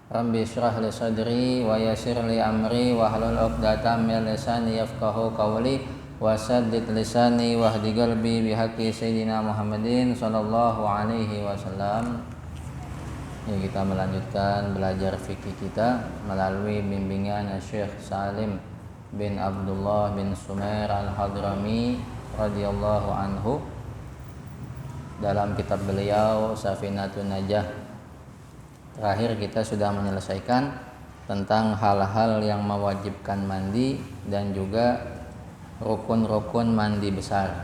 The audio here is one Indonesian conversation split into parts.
Rabbi shrah li sadri wa yassir li amri wahlul 'uqdatam min lisani yafqahu qawli wasaddid lisani wahdi qalbi bihaqqi sayyidina Muhammadin sallallahu alaihi wasallam. Ya, kita melanjutkan belajar fikih kita melalui bimbingan Syekh Salim bin Abdullah bin Sumair Al-Hadrami radhiyallahu anhu dalam kitab beliau Safinatun Najah. Terakhir kita sudah menyelesaikan tentang hal-hal yang mewajibkan mandi dan juga rukun-rukun mandi besar.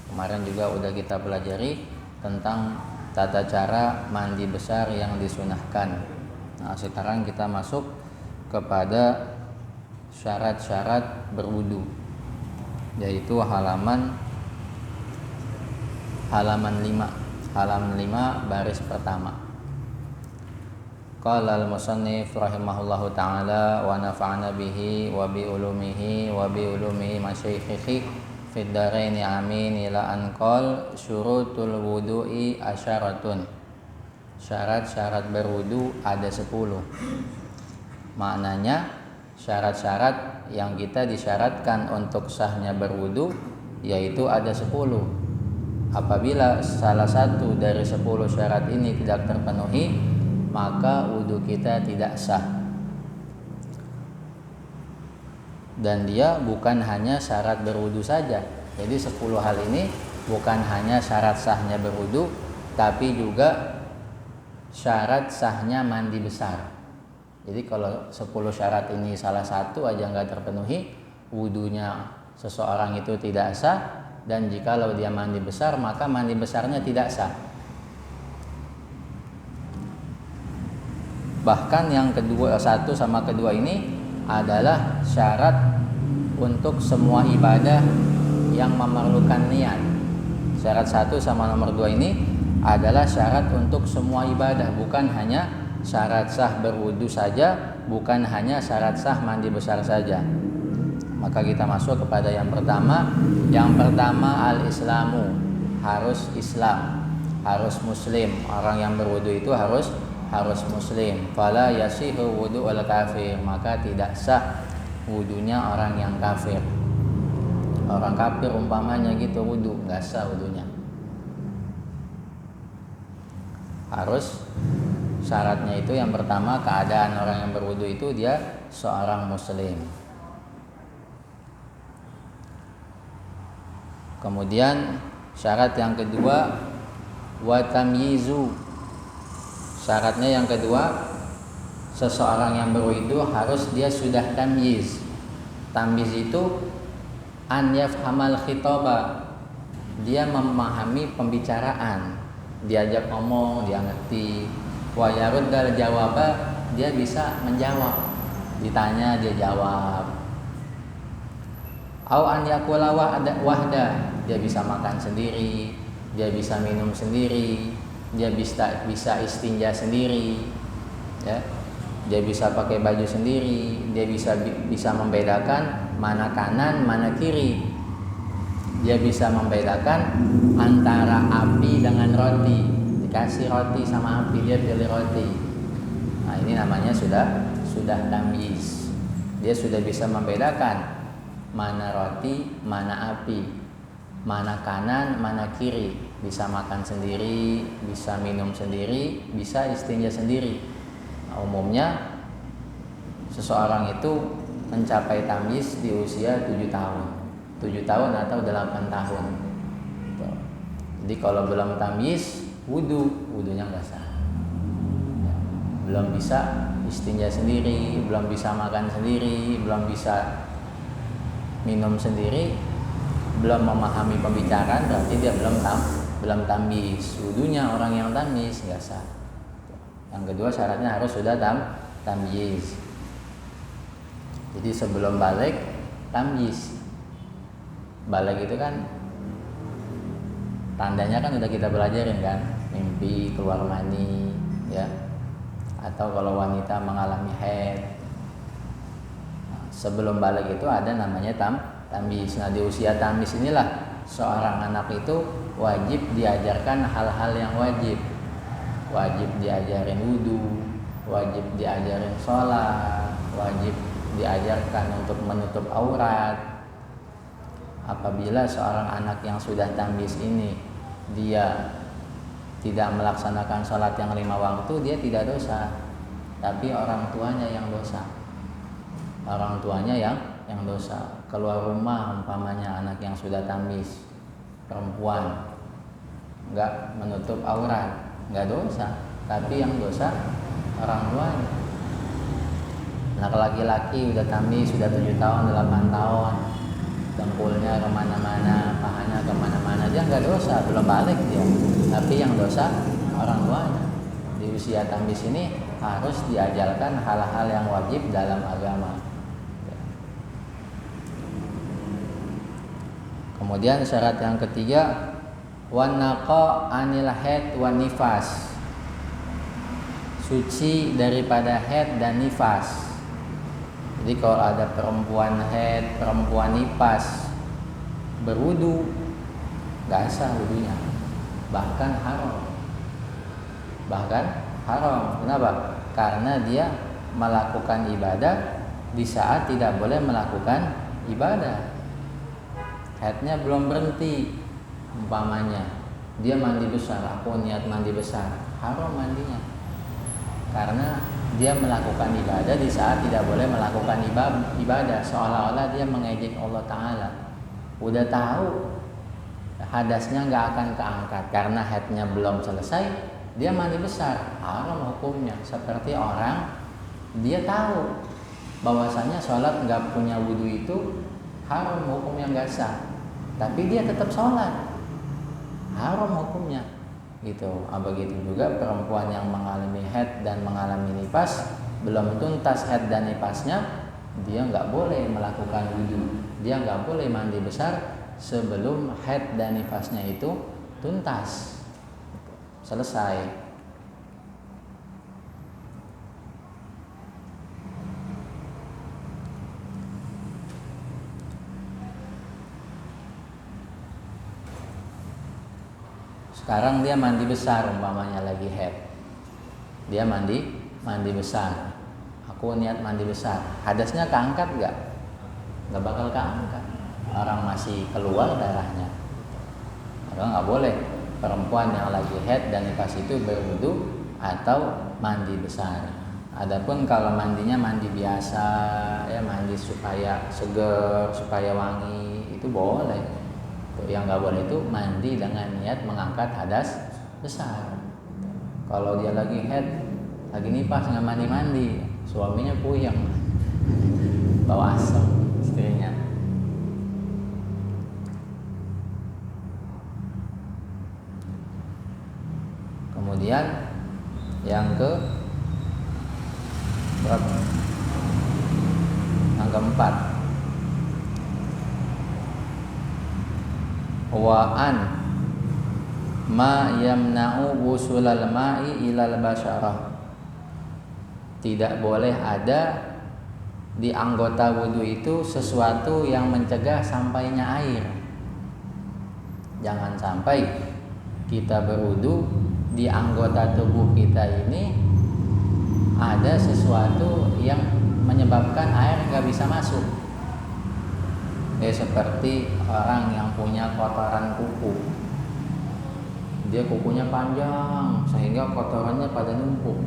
Kemarin juga udah kita pelajari tentang tata cara mandi besar yang disunahkan. Nah, sekarang kita masuk kepada syarat-syarat berwudu, yaitu halaman 5 baris pertama. Qala al-musannif rahimahullahu ta'ala wa nafa'ana bihi wa bi ulumihi wa bi ulumi masyaikhihi fid dharaini amin ila an qala syurutul wudu'i asyaratun. Syarat-syarat berwudu ada 10. Maknanya syarat-syarat yang kita disyaratkan untuk sahnya berwudu yaitu ada 10. Apabila salah satu dari 10 syarat ini tidak terpenuhi, maka wudu kita tidak sah. Dan dia bukan hanya syarat berwudu saja. Jadi 10 hal ini bukan hanya syarat sahnya berwudu, tapi juga syarat sahnya mandi besar. Jadi kalau 10 syarat ini salah satu aja nggak terpenuhi, wudunya seseorang itu tidak sah. Dan jikalau dia mandi besar, maka mandi besarnya tidak sah. Bahkan yang kedua, 1 sama kedua ini adalah syarat untuk semua ibadah yang memerlukan niat. Syarat 1 sama nomor 2 ini adalah syarat untuk semua ibadah, bukan hanya syarat sah berwudu saja, bukan hanya syarat sah mandi besar saja. Maka kita masuk kepada yang pertama. Yang pertama al-islamu, harus Islam, harus muslim. Orang yang berwudu itu harus muslim. Fala yasihu wudu al kafir, maka tidak sah wudunya orang yang kafir. Orang kafir umpamanya gitu wudu, nggak sah wudunya. Harus syaratnya itu yang pertama, keadaan orang yang berwudu itu dia seorang muslim. Kemudian syarat yang kedua wa tamyizu. Syaratnya yang kedua, seseorang yang berwudu harus dia sudah tamyiz. Tamyiz itu an yafhamal khitaba, dia memahami pembicaraan, diajak ngomong dia ngerti. Wa yaruddal jawaba, dia bisa menjawab, ditanya dia jawab. Au an yakula wahda, dia bisa makan sendiri, dia bisa minum sendiri, dia bisa istinja sendiri, ya. Dia bisa pakai baju sendiri, dia bisa membedakan mana kanan mana kiri, dia bisa membedakan antara api dengan roti. Dikasih roti sama api, dia pilih roti. Nah, ini namanya sudah tamyiz. Dia sudah bisa membedakan mana roti mana api, mana kanan mana kiri, bisa makan sendiri, bisa minum sendiri, bisa istinja sendiri. Nah, umumnya seseorang itu mencapai tamyiz di usia 7 tahun atau 8 tahun. Jadi kalau belum tamyiz, wudunya nggak sah. Belum bisa istinja sendiri, belum bisa makan sendiri, belum bisa minum sendiri, belum memahami pembicaraan, berarti dia belum tamyiz. Wudunya orang yang tamyiz nggak sah. Yang kedua syaratnya harus sudah tamyiz. Jadi sebelum balik tamyiz. Balik itu kan tandanya kan udah kita pelajarin kan, mimpi, keluar mani, ya. Atau kalau wanita mengalami haid. Sebelum balik itu ada namanya tamyiz. Nah, di usia tamyiz inilah seorang anak itu wajib diajarkan hal-hal yang wajib. Wajib diajarin wudu, wajib diajarin sholat, wajib diajarkan untuk menutup aurat. Apabila seorang anak yang sudah tamyiz ini dia tidak melaksanakan sholat yang 5 waktu, dia tidak dosa, tapi orang tuanya yang dosa. Orang tuanya yang dosa. Keluar rumah umpamanya anak yang sudah tamyiz, perempuan, nggak menutup aurat, nggak dosa, tapi yang dosa orang tuanya. Anak laki-laki udah tamyiz, sudah 7 tahun, 8 tahun, dengkulnya kemana-mana, pahanya kemana-mana, dia nggak dosa, belum balik dia, tapi yang dosa orang tuanya. Di usia tamyiz ini harus diajarkan hal-hal yang wajib dalam agama. Kemudian syarat yang ketiga, wanaqa anil haid wan nifas, suci daripada haid dan nifas. Jadi kalau ada perempuan haid, perempuan nifas berwudu, gak sah wudunya, bahkan haram. Kenapa? Karena dia melakukan ibadah di saat tidak boleh melakukan ibadah. Haidnya belum berhenti, umpamanya dia mandi besar, aku niat mandi besar, haram mandinya, karena dia melakukan ibadah di saat tidak boleh melakukan ibadah, seolah-olah dia mengejek Allah Ta'ala. Udah tahu hadasnya nggak akan keangkat karena haidnya belum selesai, dia mandi besar, haram hukumnya. Seperti orang dia tahu bahwasanya sholat nggak punya wudu itu haram hukumnya, nggak sah, tapi dia tetap sholat, haram hukumnya gitu. Begitu juga perempuan yang mengalami haid dan mengalami nifas, belum tuntas haid dan nifasnya, dia nggak boleh melakukan wudu, dia nggak boleh mandi besar sebelum haid dan nifasnya itu tuntas, selesai. Sekarang dia mandi besar, umpamanya lagi haid, dia mandi besar, aku niat mandi besar, hadasnya keangkat nggak bakal keangkat, orang masih keluar darahnya. Maka nggak boleh perempuan yang lagi haid dan nifas itu berwudu atau mandi besar. Adapun kalau mandinya mandi biasa, ya mandi supaya seger, supaya wangi, itu boleh. Yang nggak boleh itu mandi dengan niat mengangkat hadas besar. Kalau dia lagi haid, lagi nifas nggak mandi, suaminya puyeng, bawa asam istrinya. Kemudian yang keempat, wa'an ma yamna'u wusulal ma'i ilal basyarah, tidak boleh ada di anggota wudu itu sesuatu yang mencegah sampainya air. Jangan sampai kita berwudu, di anggota tubuh kita ini ada sesuatu yang menyebabkan air nggak bisa masuk. Seperti orang yang punya kotoran kuku, dia kukunya panjang sehingga kotorannya pada numpuk.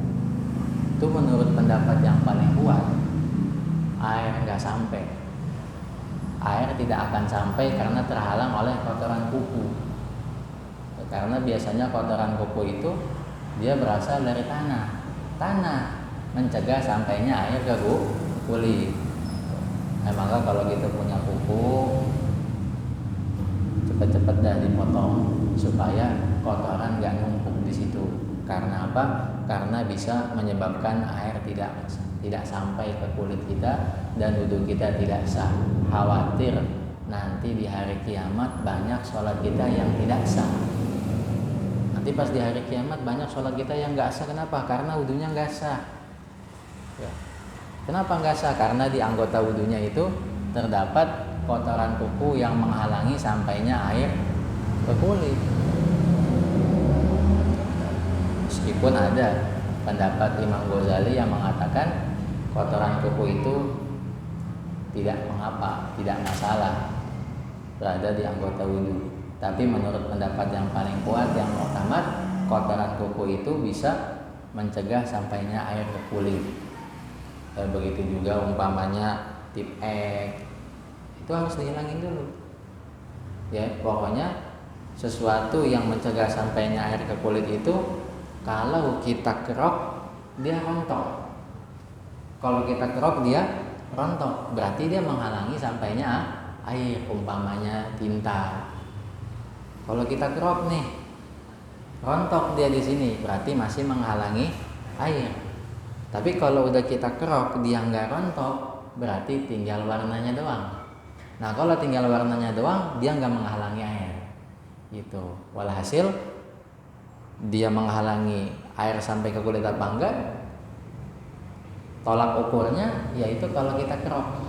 Itu menurut pendapat yang paling kuat, air nggak sampai, air tidak akan sampai karena terhalang oleh kotoran kuku. Karena biasanya kotoran kuku itu dia berasal dari tanah mencegah sampainya air ke kulit. Maka kalau kita punya kuku, cepet-cepet dah dipotong supaya kotoran nggak numpuk di situ. Karena apa? Karena bisa menyebabkan air tidak sampai ke kulit kita dan wudhu kita tidak sah. Khawatir nanti di hari kiamat banyak sholat kita yang tidak sah. Nanti pas di hari kiamat banyak sholat kita yang nggak sah. Kenapa? Karena wudhunya nggak sah. Ya. Kenapa nggak sah? Karena di anggota wudhunya itu terdapat kotoran kuku yang menghalangi sampainya air ke kulit. Meskipun ada pendapat Imam Ghazali yang mengatakan kotoran kuku itu tidak mengapa, tidak masalah berada di anggota wudhu. Tapi menurut pendapat yang paling kuat, yang utama, kotoran kuku itu bisa mencegah sampainya air ke kulit. Begitu juga umpamanya tip ek, itu harus dihilangin dulu. Ya, pokoknya sesuatu yang mencegah sampainya air ke kulit itu kalau kita kerok dia rontok. Kalau kita kerok dia rontok, berarti dia menghalangi sampainya air, umpamanya tinta. Kalau kita kerok nih, rontok dia di sini, berarti masih menghalangi air. Tapi kalau udah kita kerok dia nggak rontok, berarti tinggal warnanya doang. Nah, kalau tinggal warnanya doang, dia nggak menghalangi air. Gitu. Walhasil dia menghalangi air sampai ke kulit apa enggak? Tolak ukurnya yaitu kalau kita kerok.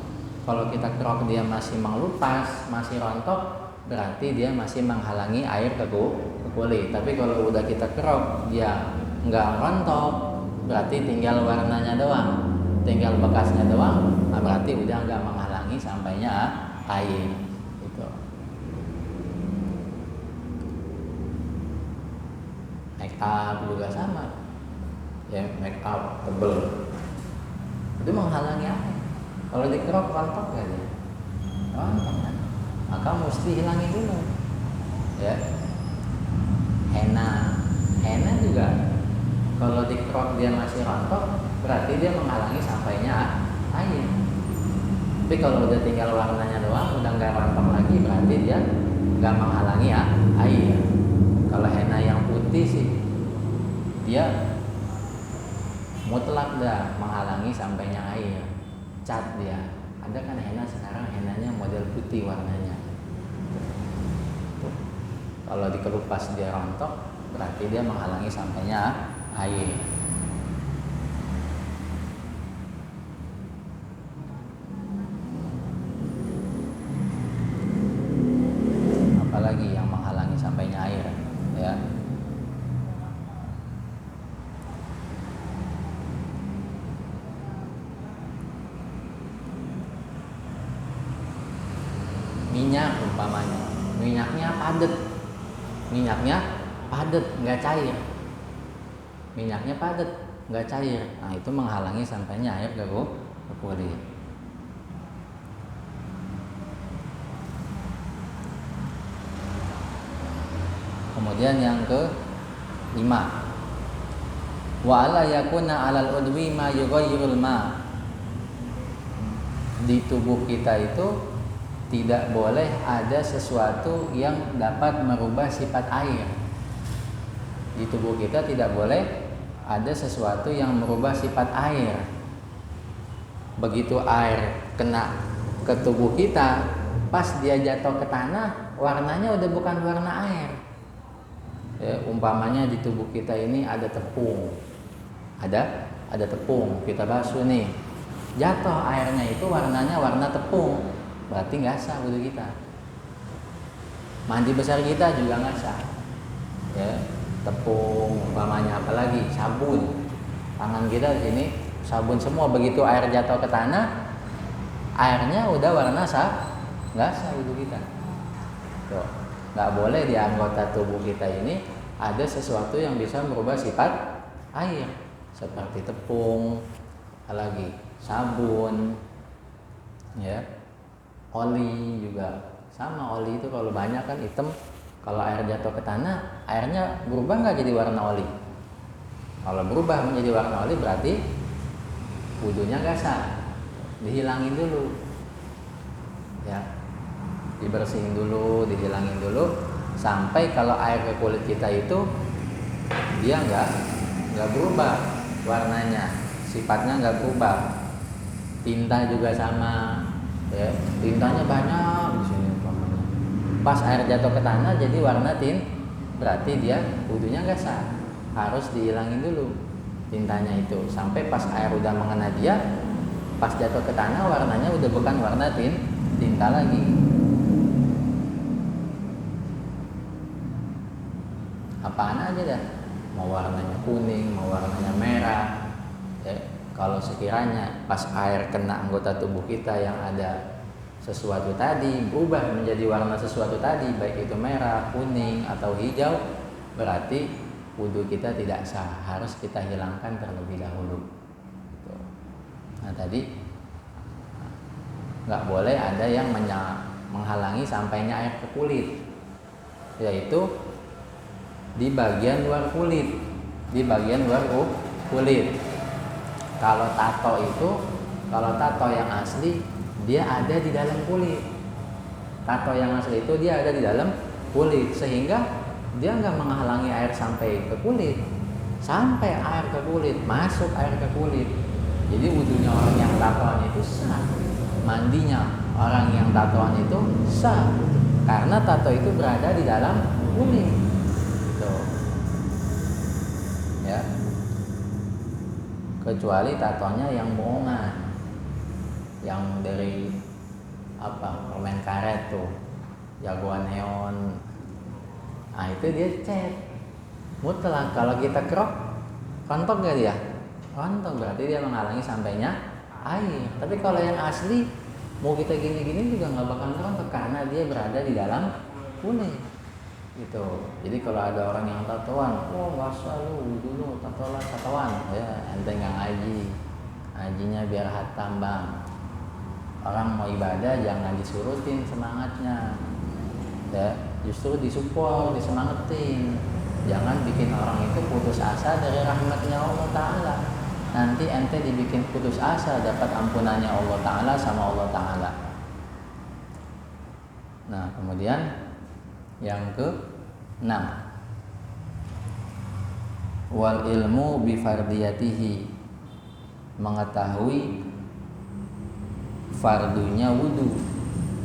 Kalau kita kerok dia masih mengelupas, masih rontok, berarti dia masih menghalangi air ke kulit. Tapi kalau udah kita kerok dia nggak rontok, berarti tinggal warnanya doang, tinggal bekasnya doang, nah berarti udah nggak menghalangi sampainya air. Gitu. Make up juga sama, ya, make up tebel itu menghalangi air. Kalau dikerok rontok gak dia? Rontok kan? Maka mesti hilangin dulu. Ya. Henna juga kalau dikerok dia masih rontok, berarti dia menghalangi sampainya air. Tapi kalau udah tinggal warnanya doang, udah nggak rontok lagi, berarti dia nggak menghalangi air. Kalau henna yang putih sih, dia mutlak dah menghalangi sampainya air. Cat dia. Ada kan henna sekarang, hennanya model putih warnanya. Tuh. Kalau dikelupas dia rontok, berarti dia menghalangi sampainya air. Apalagi yang menghalangi sampainya air, ya. Minyak umpamanya, minyaknya padat, nggak cair. Minyaknya padat, nggak cair. Nah, itu menghalangi sampainya air ke kulit. Kemudian yang ke-5, wa alla yakuna 'alal udwi ma yughayyirul ma. Di tubuh kita itu tidak boleh ada sesuatu yang dapat merubah sifat air. Di tubuh kita tidak boleh ada sesuatu yang merubah sifat air. Begitu air kena ke tubuh kita, pas dia jatuh ke tanah, warnanya udah bukan warna air. Ya, umpamanya di tubuh kita ini ada tepung. Ada tepung, kita basuh nih. Jatuh airnya itu warnanya warna tepung. Berarti nggak sah wudhu kita. Mandi besar kita juga nggak sah. Ya, tepung, umpamanya apalagi sabun. Tangan kita di sini sabun semua, begitu air jatuh ke tanah, airnya udah warna nggak sah wudhu kita. Tuh, nggak boleh di anggota tubuh kita ini ada sesuatu yang bisa merubah sifat air, seperti tepung, apalagi sabun, ya. Oli juga sama. Oli itu kalau banyak kan hitam, kalau air jatuh ke tanah airnya berubah nggak jadi warna oli? Kalau berubah menjadi warna oli berarti wudhunya nggak sah. Dihilangin dulu, ya, dibersihin dulu, dihilangin dulu, sampai kalau air ke kulit kita itu dia nggak berubah warnanya, sifatnya nggak berubah. Tinta juga sama. Ya, tintanya banyak di sini umpamanya. Pas air jatuh ke tanah jadi warna berarti dia wudhunya nggak sah. Harus dihilangin dulu tintanya itu sampai pas air udah mengena dia, pas jatuh ke tanah warnanya udah bukan warna tinta lagi. Apaan aja dah, mau warnanya kuning, mau warnanya merah. Ya, kalau sekiranya pas air kena anggota tubuh kita yang ada sesuatu tadi berubah menjadi warna sesuatu tadi, baik itu merah, kuning atau hijau, berarti wudhu kita tidak sah, harus kita hilangkan terlebih dahulu. Nah tadi nggak boleh ada yang menghalangi sampainya air ke kulit, yaitu di bagian luar kulit, di bagian luar kulit. Kalau tato yang asli dia ada di dalam kulit. Tato yang asli itu dia ada di dalam kulit, sehingga dia nggak menghalangi air sampai ke kulit. Sampai air ke kulit, masuk air ke kulit. Jadi wudhunya orang yang tatoan itu sah, mandinya orang yang tatoan itu sah, karena tato itu berada di dalam kulit. Tuh. Ya. Kecuali tatonya yang bohongan, yang dari permen karet tuh, jagoan neon. Nah itu dia cat mutlak. Kalau kita kerok, rontok gak dia? Rontok, berarti dia menghalangi sampainya air. Tapi kalau yang asli, mau kita gini-gini juga nggak bakal rontok karena dia berada di dalam kulit. Gitu. Jadi kalau ada orang yang tatoan, nggak usah lu dulu tatoan, ya ente nggak ngajinya biar hatam bang. Orang mau ibadah jangan disurutin semangatnya, ya justru disupport, disemangatin. Jangan bikin orang itu putus asa dari rahmatnya Allah Ta'ala. Nanti ente dibikin putus asa dapat ampunannya Allah Ta'ala sama Allah Ta'ala. Nah kemudian yang ke-6, wal ilmu bi fardiyatihi, mengetahui fardunya wudu,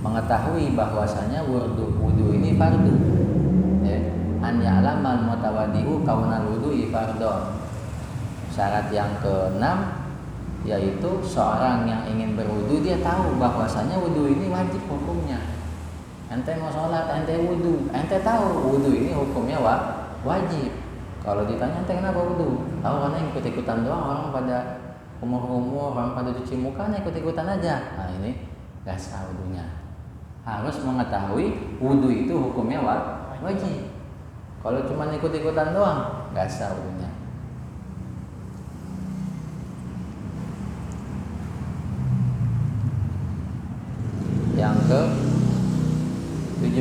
mengetahui bahwasanya wudu ini fardu. Ya, an ya'lamal mutawaddi'u kaunal wudu'i fardhu. Syarat yang ke-6 yaitu seorang yang ingin berwudu dia tahu bahwasanya wudu ini wajib hukumnya. Ente mau sholat, ente wudu, ente tahu wudu ini hukumnya wajib. Kalau ditanya ente kenapa wudu? Tahu karena ikut-ikutan doang, orang pada umur orang pada cuci mukanya ikut-ikutan aja. Nah ini gak sah wudunya. Harus mengetahui wudu itu hukumnya wajib. Kalau cuma ikut-ikutan doang gak sah wudunya. Yang ke-7,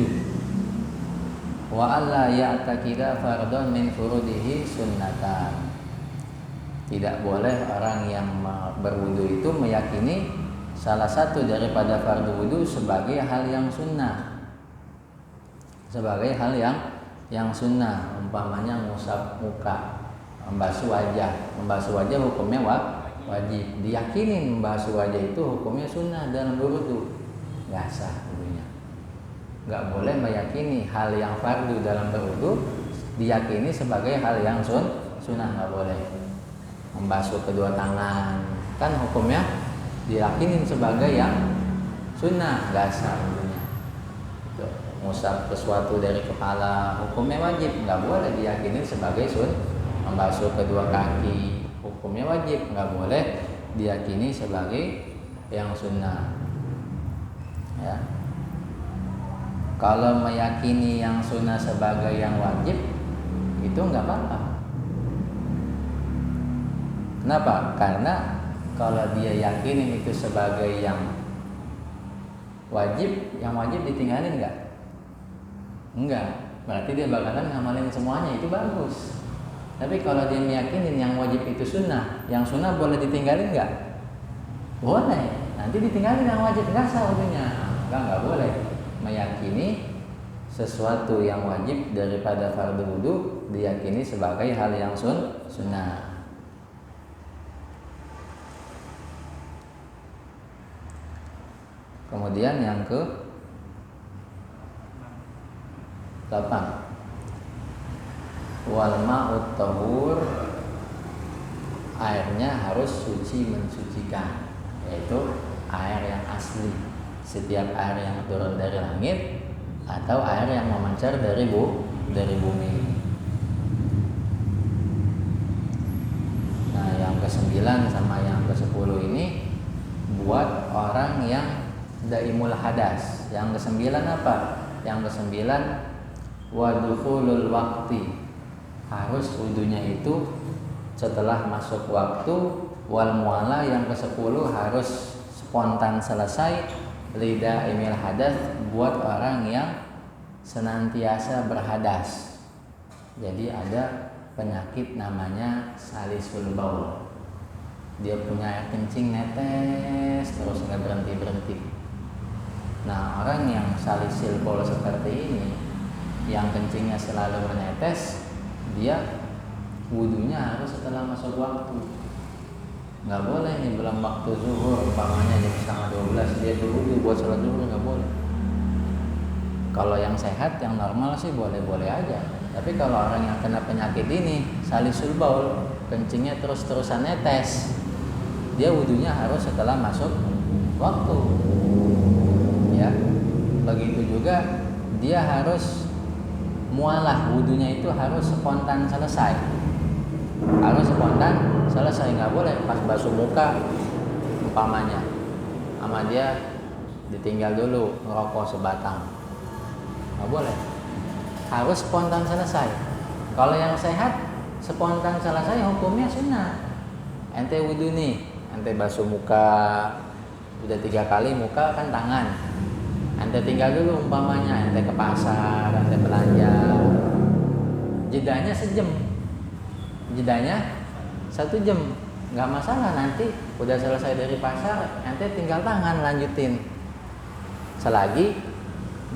wa alla ya'taqida fardhon min furudihi sunnatan. Tidak boleh orang yang berwudu itu meyakini salah satu daripada fardu wudu sebagai hal yang sunnah. Sebagai hal yang sunnah, umpamanya ngusap muka, membasuh wajah. Membasuh wajah hukumnya wajib. Diyakini membasuh wajah itu hukumnya sunnah dalam berwudu. Nggak sah wudunya. Nggak boleh meyakini hal yang fardu dalam berwudu diyakini sebagai hal yang sunnah, nggak boleh. Membasuh kedua tangan kan hukumnya diyakinin sebagai yang sunnah, nggak sah wudunya. Ngusap sesuatu dari kepala hukumnya wajib, nggak boleh diyakini sebagai membasuh kedua kaki hukumnya wajib, nggak boleh diyakini sebagai yang sunnah. Ya. Kalau meyakini yang sunnah sebagai yang wajib itu nggak apa-apa. Kenapa? Karena kalau dia yakinin itu sebagai yang wajib ditinggalin nggak? Enggak. Berarti dia bakalan ngamalin semuanya, itu bagus. Tapi kalau dia meyakinin yang wajib itu sunnah, yang sunnah boleh ditinggalin nggak? Boleh. Nanti ditinggalin yang wajib, nggak sah wudunya. Nggak boleh meyakini sesuatu yang wajib daripada fardu wudu diyakini sebagai hal yang sunnah. Kemudian yang ke-8, wal ma'ut tahur, airnya harus suci mensucikan, yaitu air yang asli. Setiap air yang turun dari langit atau air yang memancar dari bumi. ke-9 sama yang ke-10 ini buat orang yang daimul hadas. Yang ke-9 apa? Yang ke-9 wadukhulul waqti, harus wudunya itu setelah masuk waktu. Wal muala yang ke-10 harus spontan selesai. Lidaimil hadas, buat orang yang senantiasa berhadas. Jadi ada penyakit namanya salisul baul. Dia punya air kencing netes terus nggak berhenti. Nah, orang yang salisul baul seperti ini, yang kencingnya selalu bernetes, dia wudunya harus setelah masuk waktu. Nggak boleh nih belum waktu zuhur, umpamanya jam 11:30 dia wudu buat sholat zuhur, nggak boleh. Kalau yang sehat, yang normal sih boleh-boleh aja. Tapi kalau orang yang kena penyakit ini, salisul baul, kencingnya terus-terusan netes, dia wudunya harus setelah masuk waktu. Ya, begitu juga dia harus mualah, wudunya itu harus spontan selesai. Harus spontan selesai, nggak boleh pas basuh muka umpamanya sama dia ditinggal dulu ngerokok sebatang, nggak boleh. Harus spontan selesai. Kalau yang sehat spontan selesai hukumnya sunnah. Ente wudu nih, ente basuh muka udah 3 kali, muka kan tangan, ente tinggal dulu umpamanya ente ke pasar, ente belanja, jedanya sejam, jedanya 1 jam, nggak masalah. Nanti udah selesai dari pasar, ente tinggal tangan lanjutin. Selagi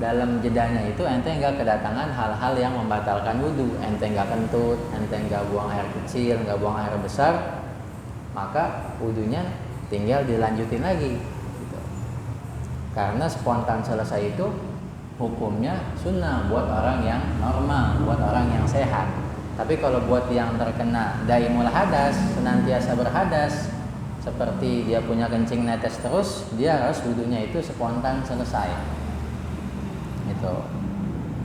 dalam jedanya itu ente nggak kedatangan hal-hal yang membatalkan wudu, ente nggak kentut, ente nggak buang air kecil, nggak buang air besar, maka wudunya tinggal dilanjutin lagi gitu. Karena spontan selesai itu hukumnya sunnah buat orang yang normal, buat orang yang sehat. Tapi kalau buat yang terkena daimul hadas, senantiasa berhadas, seperti dia punya kencing netes terus, dia harus wudunya itu spontan selesai. Itu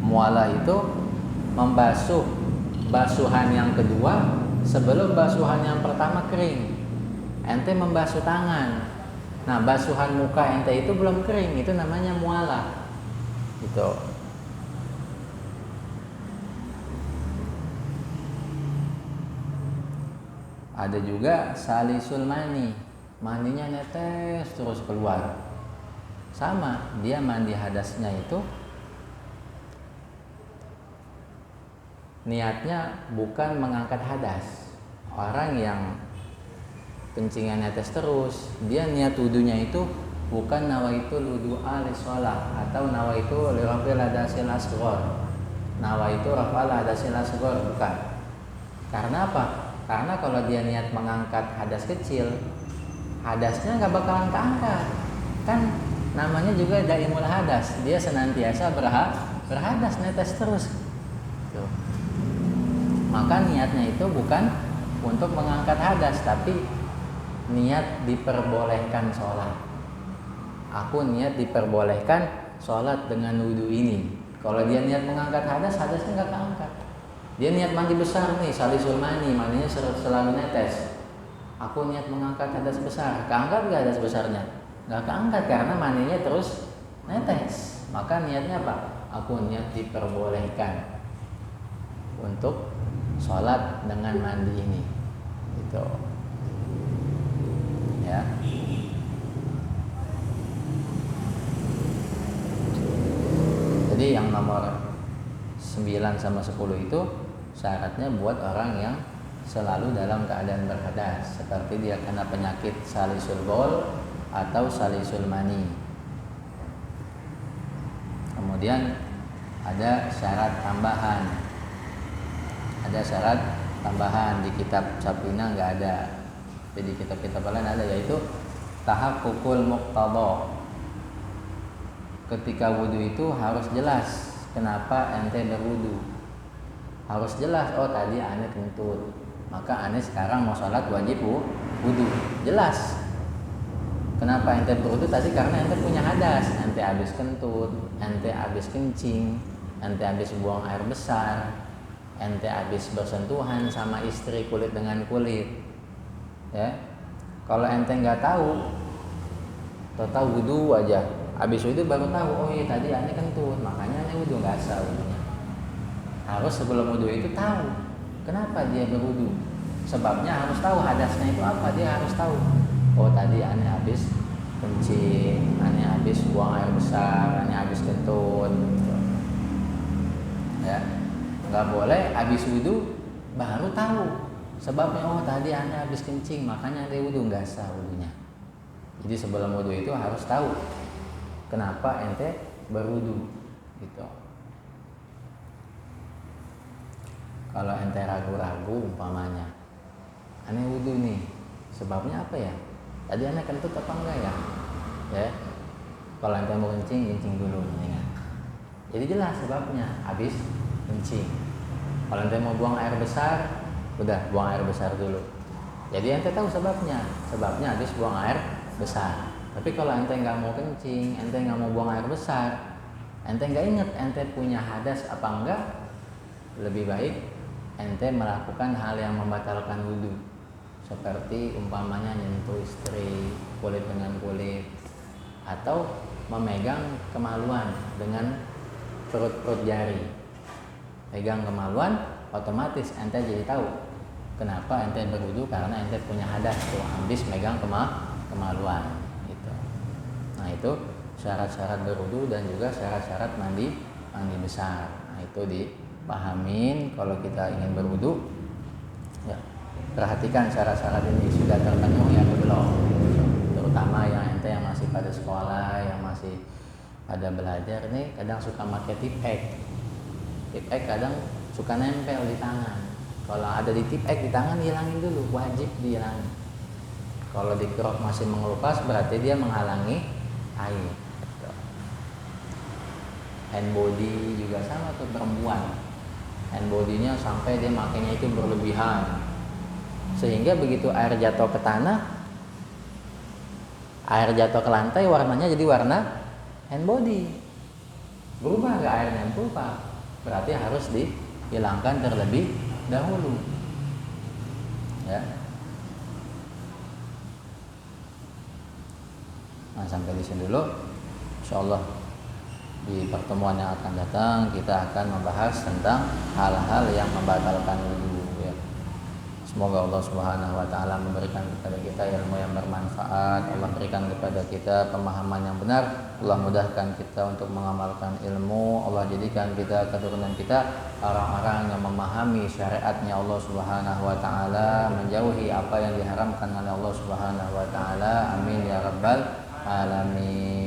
mualah itu membasuh basuhan yang kedua sebelum basuhan yang pertama kering. Ente membasuh tangan, nah basuhan muka ente itu belum kering, itu namanya mualah. Gitu. Ada juga salisul mani, maninya netes terus keluar. Sama, dia mandi hadasnya itu niatnya bukan mengangkat hadas. Orang yang kencingnya netes terus, dia niat wudunya itu bukan nawaitul wudu'a li sholah atau nawaitu li rafil hadasil asghar. Nawaitu rafal hadasil asghar, bukan. Karena apa? Karena kalau dia niat mengangkat hadas kecil, hadasnya nggak bakalan keangkat. Kan namanya juga daimul hadas, dia senantiasa berhadas netes terus. Tuh. Maka niatnya itu bukan untuk mengangkat hadas, tapi niat diperbolehkan sholat. Aku niat diperbolehkan sholat dengan wudhu ini. Kalau dia niat mengangkat hadas, hadasnya nggak keangkat. Dia niat mandi besar nih, salisul mani, maninya selalu netes. Aku niat mengangkat hadas besar, keangkat nggak hadas besarnya? Nggak keangkat karena maninya terus netes. Maka niatnya apa? Aku niat diperbolehkan untuk sholat dengan mandi ini, gitu. Ya. Jadi yang nomor 9 sama 10 itu syaratnya buat orang yang selalu dalam keadaan berhadas, seperti dia kena penyakit salisul baul atau salisul mani. Kemudian ada syarat tambahan. Ada syarat tambahan di kitab Sapina nggak ada, tapi di kitab-kitab lain ada, yaitu tahaqqul muqtada. Ketika wudu itu harus jelas kenapa ente berwudu. Harus jelas, oh tadi ane kentut, maka ane sekarang mau sholat wajib wudu. Jelas. Kenapa ente berwudu tadi? Karena ente punya hadas, ente habis kentut, ente habis kencing, ente habis buang air besar, ente habis bersentuhan sama istri kulit dengan kulit. Ya, kalau ente nggak tahu, tahu wudhu aja, habis wudhu baru tahu, oh iya tadi ane kentut, makanya ane wudhu, nggak sah wudhunya. Harus sebelum wudhu itu tahu kenapa dia berwudhu, sebabnya harus tahu, hadasnya itu apa, dia harus tahu. Oh tadi ane habis kencing, ane habis buang air besar, ane habis kentut. Ya, nggak boleh habis wudhu baru tahu sebabnya, oh tadi ane habis kencing makanya ane wudhu, nggak sah wudhunya. Jadi sebelum wudhu itu harus tahu kenapa ente berwudhu gitu. Kalau ente ragu-ragu umpamanya, ane wudhu nih, sebabnya apa ya, tadi ane kentut apa enggak ya, ya kalau ente mau kencing, kencing dulu mendingan, jadi jelas sebabnya, habis kencing. Kalau ente mau buang air besar, udah buang air besar dulu, jadi ente tahu sebabnya habis buang air besar. Tapi kalau ente nggak mau kencing, ente nggak mau buang air besar, ente nggak inget ente punya hadas apa enggak, lebih baik ente melakukan hal yang membatalkan wudhu, seperti umpamanya nyentuh istri kulit dengan kulit, atau memegang kemaluan dengan perut jari. Pegang kemaluan, otomatis ente jadi tahu kenapa ente berwudhu, karena ente punya hadas tuh habis megang kemaluan gitu. Nah itu syarat-syarat berwudhu dan juga syarat-syarat mandi besar. Nah itu dipahamin kalau kita ingin berwudhu. Ya, perhatikan syarat-syarat ini sudah terpenuhi atau belum. Terutama yang ente yang masih pada sekolah, yang masih pada belajar nih, kadang suka pakai tip ek kadang suka nempel di tangan. Kalau ada di tip ek di tangan, hilangin dulu, wajib dihilangin. Kalau di crop masih mengelupas, berarti dia menghalangi air. Hand body juga sama tuh perempuan, hand body-nya sampai dia makainya itu berlebihan, sehingga begitu air jatuh ke tanah, air jatuh ke lantai, warnanya jadi warna hand body, berubah ke airnya, berubah. Berarti harus dihilangkan terlebih dahulu. Ya. Nah, sampai di sini dulu. Insyaallah di pertemuan yang akan datang kita akan membahas tentang hal-hal yang membatalkan wudhu. Ya. Semoga Allah Subhanahu wa taala memberikan kepada kita ilmu yang bermanfaat, Allah berikan kepada kita pemahaman yang benar, Allah mudahkan kita untuk mengamalkan ilmu, Allah jadikan kita, keturunan kita orang-orang yang memahami syariatnya Allah Subhanahu wa taala, menjauhi apa yang diharamkan oleh Allah Subhanahu wa taala. Amin ya rabbal alamin.